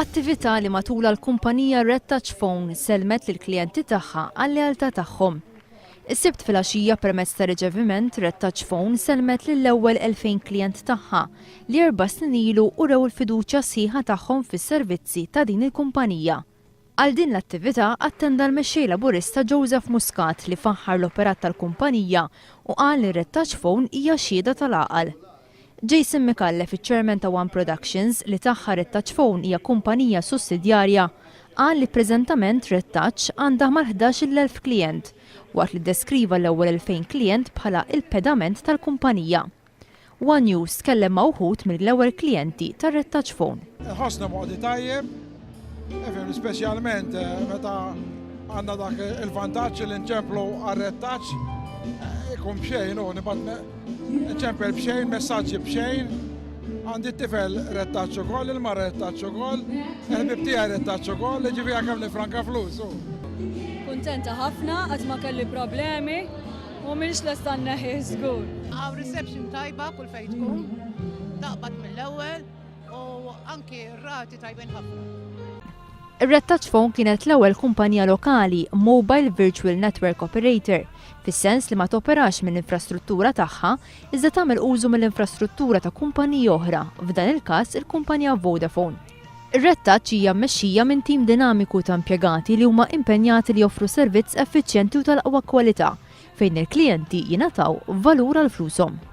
Attività li matula l-kumpanija Red Touch Phone selmet lill-klijenti tagħha għal-lealtà tagħhom. Is-sibt filgħaxija permezz ta' riċeviment Red Touch Phone selmet lill-ewwel 2000 klijent tagħha li 4 snin ilu urew il-fiduċja sħiħa tagħhom fis-servizzi ta' din il-kumpanija. Għal din l-attività attenda l-mexxej laburista Joseph Muscat li faħħar l-operat tal-kumpanija u qal li Red Touch Phone hija xhieda tal-għaqal. Jason McAuliffe, iċ-Chairman ta' One Productions, li tagħha Red Touch Phone hija kumpanija sussidjarja, qal li preżentament Red Touch għandha mal 11,000 klijent, waqt li deskriva l-ewwel 2000 klijent bħala il-pedament tal-kumpanija. One News tkellem ma' wħud mill-ewwel klijenti tar Red Touch Phone. Ħossna moqdi tajjeb, speċjalment meta għandna dak il-vantaġġ li nċemplu għal Red Touch, ikun bxejn nċempel bxejn, messaġġi bxejn, għandi t-tifel Red Touch ukoll, il-mara Red Touch ukoll, il-bib tiegħi Red Touch ukoll, li ġifiha kemm nifranka flus. Kuntenta ħafna għad ma kelli problemi u minx lesta nneħħi żgur. Għaw reception tajba kull fejn tkun, taqbad mill-ewwel u anki r-rati tajbin ħafna. Ir-Red Touch Phone kienet l-ewwel kumpanija lokali Mobile Virtual Network Operator, fis-sens li ma toperax mill-infrastruttura tagħha iżda tagħmel użu mill-infrastruttura ta' kumpaniji oħra, f'dan il-każ il-kumpanija Vodafone. Ir-Red Touch hija mmexxija minn tim dinamiku ta' impjegati li huma impenjati li joffru servizz effiċjenti u tal-aqwa kwalità fejn il-klijenti jingħataw valur għal flushom.